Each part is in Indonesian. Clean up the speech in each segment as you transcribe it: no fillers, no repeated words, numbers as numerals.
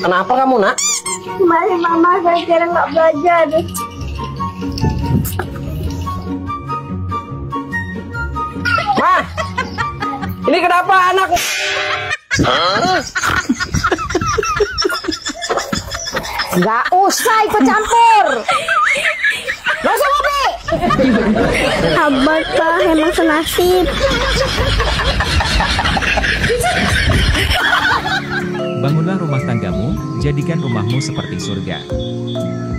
Kenapa kamu, Nak? Kemarin mama gara-gara nggak belajar. Ma, ini kenapa anak? Gak usah ikut campur. Gak usah ngopi. Abah tah emang senasib. Bangunlah rumah tanggamu, jadikan rumahmu seperti surga.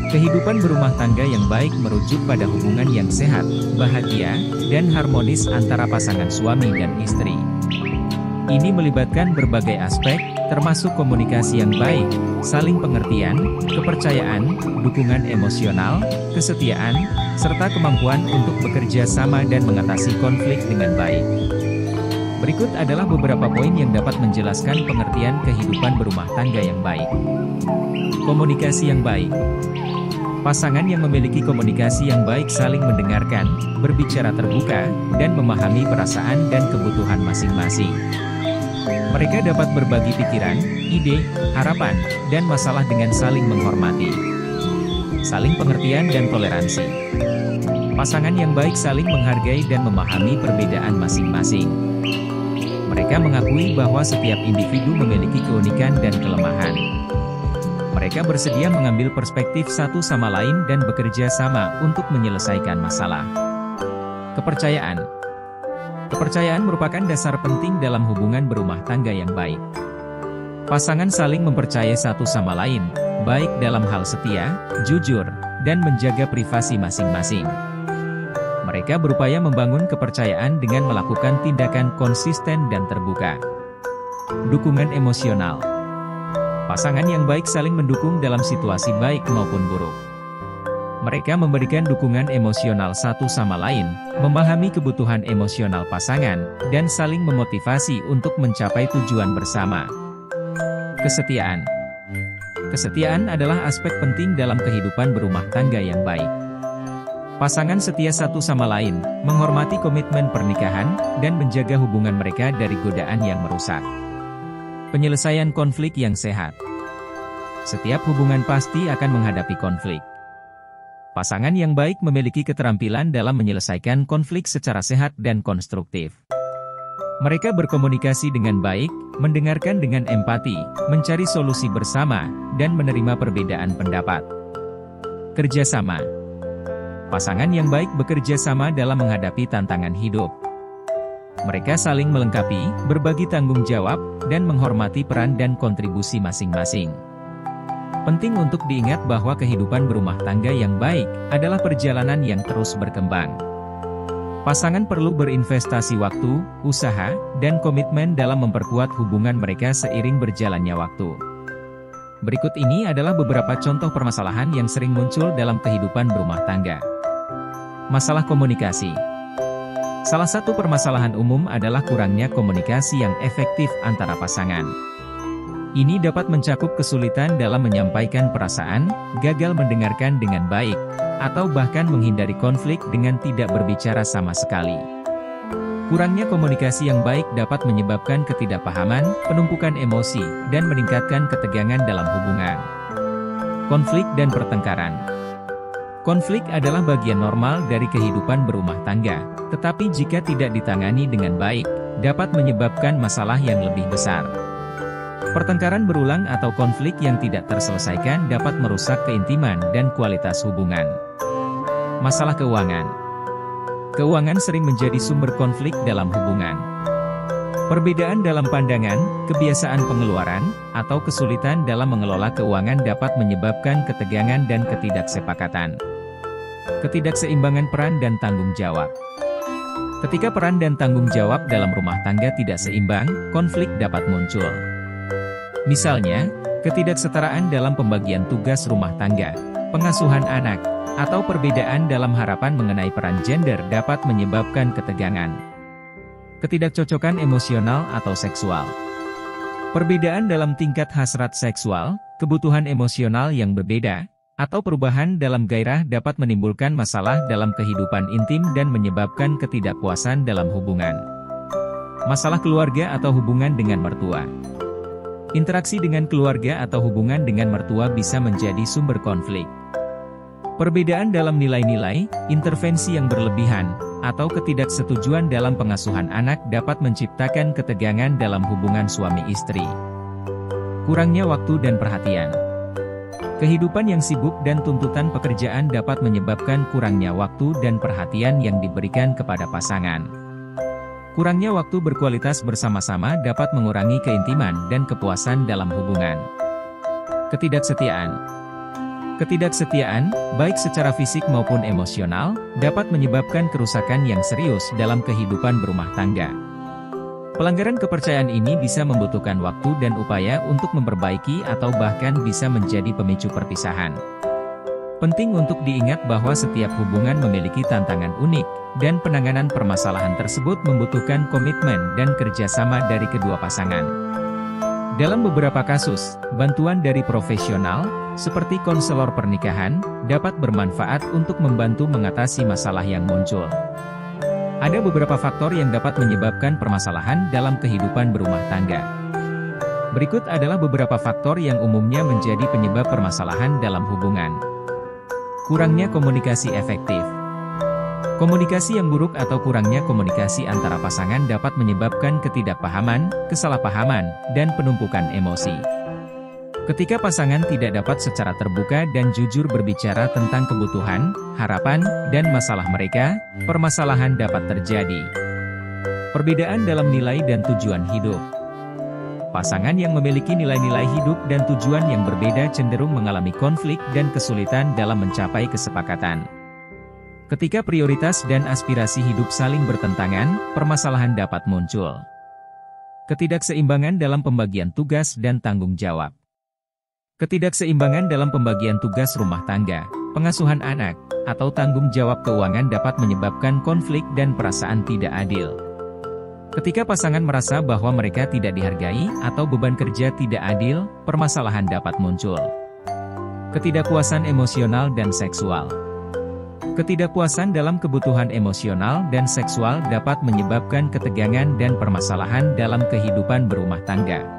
Kehidupan berumah tangga yang baik merujuk pada hubungan yang sehat, bahagia, dan harmonis antara pasangan suami dan istri. Ini melibatkan berbagai aspek, termasuk komunikasi yang baik, saling pengertian, kepercayaan, dukungan emosional, kesetiaan, serta kemampuan untuk bekerja sama dan mengatasi konflik dengan baik. Berikut adalah beberapa poin yang dapat menjelaskan pengertian kehidupan berumah tangga yang baik. Komunikasi yang baik. Pasangan yang memiliki komunikasi yang baik saling mendengarkan, berbicara terbuka, dan memahami perasaan dan kebutuhan masing-masing. Mereka dapat berbagi pikiran, ide, harapan, dan masalah dengan saling menghormati. Saling pengertian dan toleransi. Pasangan yang baik saling menghargai dan memahami perbedaan masing-masing. Mereka mengakui bahwa setiap individu memiliki keunikan dan kelemahan. Mereka bersedia mengambil perspektif satu sama lain dan bekerja sama untuk menyelesaikan masalah. Kepercayaan. Kepercayaan merupakan dasar penting dalam hubungan berumah tangga yang baik. Pasangan saling mempercayai satu sama lain, baik dalam hal setia, jujur, dan menjaga privasi masing-masing. Mereka berupaya membangun kepercayaan dengan melakukan tindakan konsisten dan terbuka. Dukungan emosional. Pasangan yang baik saling mendukung dalam situasi baik maupun buruk. Mereka memberikan dukungan emosional satu sama lain, memahami kebutuhan emosional pasangan, dan saling memotivasi untuk mencapai tujuan bersama. Kesetiaan. Kesetiaan adalah aspek penting dalam kehidupan berumah tangga yang baik. Pasangan setia satu sama lain, menghormati komitmen pernikahan, dan menjaga hubungan mereka dari godaan yang merusak. Penyelesaian konflik yang sehat. Setiap hubungan pasti akan menghadapi konflik. Pasangan yang baik memiliki keterampilan dalam menyelesaikan konflik secara sehat dan konstruktif. Mereka berkomunikasi dengan baik, mendengarkan dengan empati, mencari solusi bersama, dan menerima perbedaan pendapat. Kerjasama. Pasangan yang baik bekerja sama dalam menghadapi tantangan hidup. Mereka saling melengkapi, berbagi tanggung jawab, dan menghormati peran dan kontribusi masing-masing. Penting untuk diingat bahwa kehidupan berumah tangga yang baik adalah perjalanan yang terus berkembang. Pasangan perlu berinvestasi waktu, usaha, dan komitmen dalam memperkuat hubungan mereka seiring berjalannya waktu. Berikut ini adalah beberapa contoh permasalahan yang sering muncul dalam kehidupan berumah tangga. Masalah komunikasi. Salah satu permasalahan umum adalah kurangnya komunikasi yang efektif antara pasangan. Ini dapat mencakup kesulitan dalam menyampaikan perasaan, gagal mendengarkan dengan baik, atau bahkan menghindari konflik dengan tidak berbicara sama sekali. Kurangnya komunikasi yang baik dapat menyebabkan ketidakpahaman, penumpukan emosi, dan meningkatkan ketegangan dalam hubungan. Konflik dan pertengkaran. Konflik adalah bagian normal dari kehidupan berumah tangga, tetapi jika tidak ditangani dengan baik, dapat menyebabkan masalah yang lebih besar. Pertengkaran berulang atau konflik yang tidak terselesaikan dapat merusak keintiman dan kualitas hubungan. Masalah keuangan. Keuangan sering menjadi sumber konflik dalam hubungan. Perbedaan dalam pandangan, kebiasaan pengeluaran, atau kesulitan dalam mengelola keuangan dapat menyebabkan ketegangan dan ketidaksepakatan. Ketidakseimbangan peran dan tanggung jawab. Ketika peran dan tanggung jawab dalam rumah tangga tidak seimbang, konflik dapat muncul. Misalnya, ketidaksetaraan dalam pembagian tugas rumah tangga, pengasuhan anak, atau perbedaan dalam harapan mengenai peran gender dapat menyebabkan ketegangan. Ketidakcocokan emosional atau seksual. Perbedaan dalam tingkat hasrat seksual, kebutuhan emosional yang berbeda, atau perubahan dalam gairah dapat menimbulkan masalah dalam kehidupan intim dan menyebabkan ketidakpuasan dalam hubungan. Masalah keluarga atau hubungan dengan mertua. Interaksi dengan keluarga atau hubungan dengan mertua bisa menjadi sumber konflik. Perbedaan dalam nilai-nilai, intervensi yang berlebihan, atau ketidaksetujuan dalam pengasuhan anak dapat menciptakan ketegangan dalam hubungan suami istri. Kurangnya waktu dan perhatian. Kehidupan yang sibuk dan tuntutan pekerjaan dapat menyebabkan kurangnya waktu dan perhatian yang diberikan kepada pasangan. Kurangnya waktu berkualitas bersama-sama dapat mengurangi keintiman dan kepuasan dalam hubungan. Ketidaksetiaan. Ketidaksetiaan, baik secara fisik maupun emosional, dapat menyebabkan kerusakan yang serius dalam kehidupan berumah tangga. Pelanggaran kepercayaan ini bisa membutuhkan waktu dan upaya untuk memperbaiki atau bahkan bisa menjadi pemicu perpisahan. Penting untuk diingat bahwa setiap hubungan memiliki tantangan unik, dan penanganan permasalahan tersebut membutuhkan komitmen dan kerjasama dari kedua pasangan. Dalam beberapa kasus, bantuan dari profesional, seperti konselor pernikahan, dapat bermanfaat untuk membantu mengatasi masalah yang muncul. Ada beberapa faktor yang dapat menyebabkan permasalahan dalam kehidupan berumah tangga. Berikut adalah beberapa faktor yang umumnya menjadi penyebab permasalahan dalam hubungan. Kurangnya komunikasi efektif. Komunikasi yang buruk atau kurangnya komunikasi antara pasangan dapat menyebabkan ketidakpahaman, kesalahpahaman, dan penumpukan emosi. Ketika pasangan tidak dapat secara terbuka dan jujur berbicara tentang kebutuhan, harapan, dan masalah mereka, permasalahan dapat terjadi. Perbedaan dalam nilai dan tujuan hidup. Pasangan yang memiliki nilai-nilai hidup dan tujuan yang berbeda cenderung mengalami konflik dan kesulitan dalam mencapai kesepakatan. Ketika prioritas dan aspirasi hidup saling bertentangan, permasalahan dapat muncul. Ketidakseimbangan dalam pembagian tugas dan tanggung jawab. Ketidakseimbangan dalam pembagian tugas rumah tangga, pengasuhan anak, atau tanggung jawab keuangan dapat menyebabkan konflik dan perasaan tidak adil. Ketika pasangan merasa bahwa mereka tidak dihargai atau beban kerja tidak adil, permasalahan dapat muncul. Ketidakpuasan emosional dan seksual. Ketidakpuasan dalam kebutuhan emosional dan seksual dapat menyebabkan ketegangan dan permasalahan dalam kehidupan berumah tangga.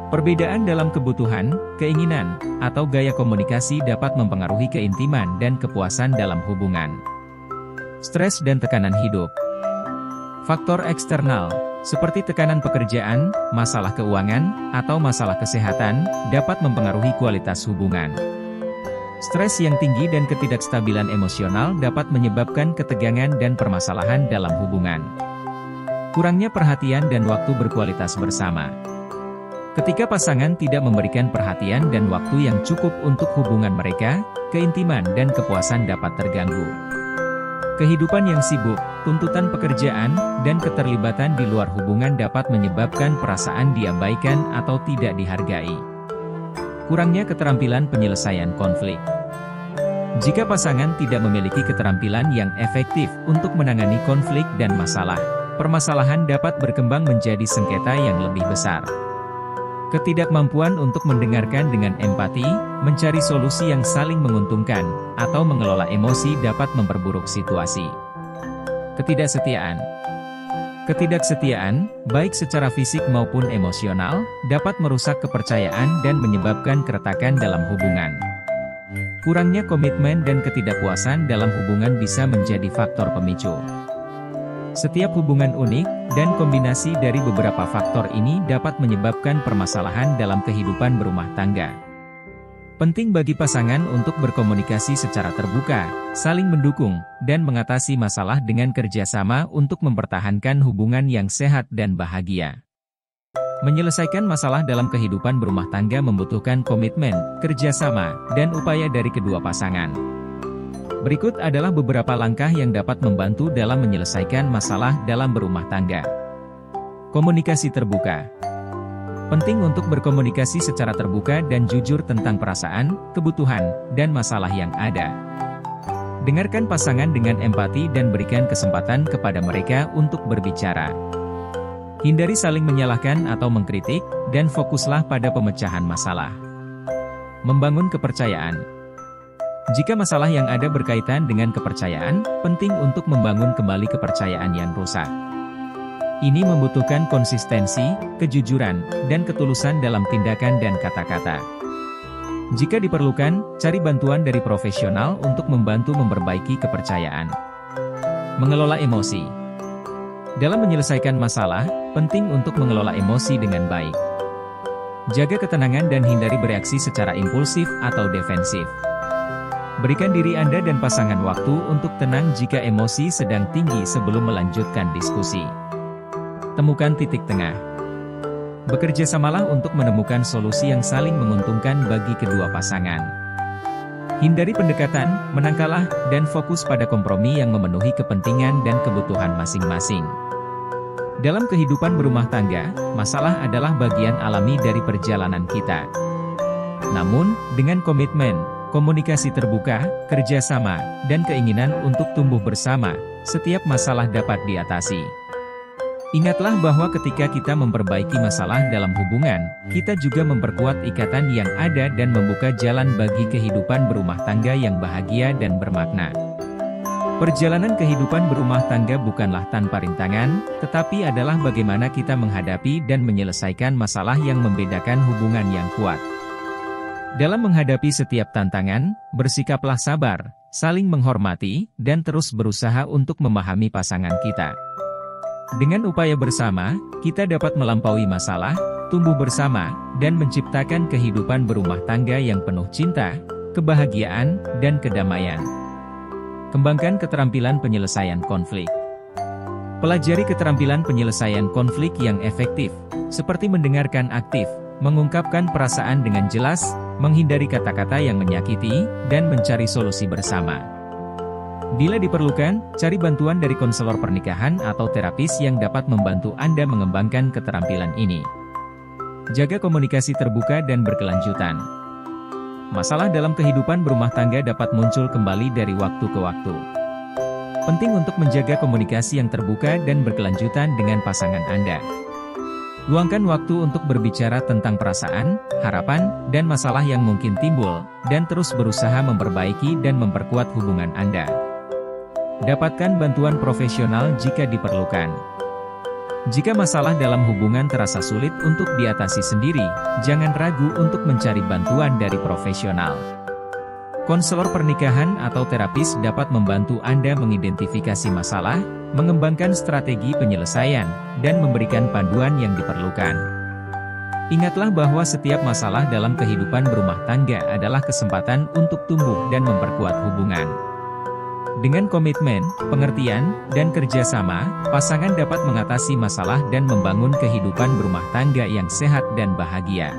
Perbedaan dalam kebutuhan, keinginan, atau gaya komunikasi dapat mempengaruhi keintiman dan kepuasan dalam hubungan. Stres dan tekanan hidup. Faktor eksternal, seperti tekanan pekerjaan, masalah keuangan, atau masalah kesehatan, dapat mempengaruhi kualitas hubungan. Stres yang tinggi dan ketidakstabilan emosional dapat menyebabkan ketegangan dan permasalahan dalam hubungan. Kurangnya perhatian dan waktu berkualitas bersama. Ketika pasangan tidak memberikan perhatian dan waktu yang cukup untuk hubungan mereka, keintiman dan kepuasan dapat terganggu. Kehidupan yang sibuk, tuntutan pekerjaan, dan keterlibatan di luar hubungan dapat menyebabkan perasaan diabaikan atau tidak dihargai. Kurangnya keterampilan penyelesaian konflik. Jika pasangan tidak memiliki keterampilan yang efektif untuk menangani konflik dan masalah, permasalahan dapat berkembang menjadi sengketa yang lebih besar. Ketidakmampuan untuk mendengarkan dengan empati, mencari solusi yang saling menguntungkan, atau mengelola emosi dapat memperburuk situasi. Ketidaksetiaan. Ketidaksetiaan, baik secara fisik maupun emosional, dapat merusak kepercayaan dan menyebabkan keretakan dalam hubungan. Kurangnya komitmen dan ketidakpuasan dalam hubungan bisa menjadi faktor pemicu. Setiap hubungan unik, dan kombinasi dari beberapa faktor ini dapat menyebabkan permasalahan dalam kehidupan berumah tangga. Penting bagi pasangan untuk berkomunikasi secara terbuka, saling mendukung, dan mengatasi masalah dengan kerjasama untuk mempertahankan hubungan yang sehat dan bahagia. Menyelesaikan masalah dalam kehidupan berumah tangga membutuhkan komitmen, kerjasama, dan upaya dari kedua pasangan. Berikut adalah beberapa langkah yang dapat membantu dalam menyelesaikan masalah dalam berumah tangga. Komunikasi terbuka. Penting untuk berkomunikasi secara terbuka dan jujur tentang perasaan, kebutuhan, dan masalah yang ada. Dengarkan pasangan dengan empati dan berikan kesempatan kepada mereka untuk berbicara. Hindari saling menyalahkan atau mengkritik, dan fokuslah pada pemecahan masalah. Membangun kepercayaan. Jika masalah yang ada berkaitan dengan kepercayaan, penting untuk membangun kembali kepercayaan yang rusak. Ini membutuhkan konsistensi, kejujuran, dan ketulusan dalam tindakan dan kata-kata. Jika diperlukan, cari bantuan dari profesional untuk membantu memperbaiki kepercayaan. Mengelola emosi. Dalam menyelesaikan masalah, penting untuk mengelola emosi dengan baik. Jaga ketenangan dan hindari bereaksi secara impulsif atau defensif. Berikan diri Anda dan pasangan waktu untuk tenang jika emosi sedang tinggi sebelum melanjutkan diskusi. Temukan titik tengah. Bekerja samalah untuk menemukan solusi yang saling menguntungkan bagi kedua pasangan. Hindari pendekatan, menang kalah, dan fokus pada kompromi yang memenuhi kepentingan dan kebutuhan masing-masing. Dalam kehidupan berumah tangga, masalah adalah bagian alami dari perjalanan kita. Namun, dengan komitmen, komunikasi terbuka, kerjasama, dan keinginan untuk tumbuh bersama, setiap masalah dapat diatasi. Ingatlah bahwa ketika kita memperbaiki masalah dalam hubungan, kita juga memperkuat ikatan yang ada dan membuka jalan bagi kehidupan berumah tangga yang bahagia dan bermakna. Perjalanan kehidupan berumah tangga bukanlah tanpa rintangan, tetapi adalah bagaimana kita menghadapi dan menyelesaikan masalah yang membedakan hubungan yang kuat. Dalam menghadapi setiap tantangan, bersikaplah sabar, saling menghormati, dan terus berusaha untuk memahami pasangan kita. Dengan upaya bersama, kita dapat melampaui masalah, tumbuh bersama, dan menciptakan kehidupan berumah tangga yang penuh cinta, kebahagiaan, dan kedamaian. Kembangkan keterampilan penyelesaian konflik. Pelajari keterampilan penyelesaian konflik yang efektif, seperti mendengarkan aktif, mengungkapkan perasaan dengan jelas, menghindari kata-kata yang menyakiti, dan mencari solusi bersama. Bila diperlukan, cari bantuan dari konselor pernikahan atau terapis yang dapat membantu Anda mengembangkan keterampilan ini. Jaga komunikasi terbuka dan berkelanjutan. Masalah dalam kehidupan berumah tangga dapat muncul kembali dari waktu ke waktu. Penting untuk menjaga komunikasi yang terbuka dan berkelanjutan dengan pasangan Anda. Luangkan waktu untuk berbicara tentang perasaan, harapan, dan masalah yang mungkin timbul, dan terus berusaha memperbaiki dan memperkuat hubungan Anda. Dapatkan bantuan profesional jika diperlukan. Jika masalah dalam hubungan terasa sulit untuk diatasi sendiri, jangan ragu untuk mencari bantuan dari profesional. Konselor pernikahan atau terapis dapat membantu Anda mengidentifikasi masalah, mengembangkan strategi penyelesaian, dan memberikan panduan yang diperlukan. Ingatlah bahwa setiap masalah dalam kehidupan berumah tangga adalah kesempatan untuk tumbuh dan memperkuat hubungan. Dengan komitmen, pengertian, dan kerjasama, pasangan dapat mengatasi masalah dan membangun kehidupan berumah tangga yang sehat dan bahagia.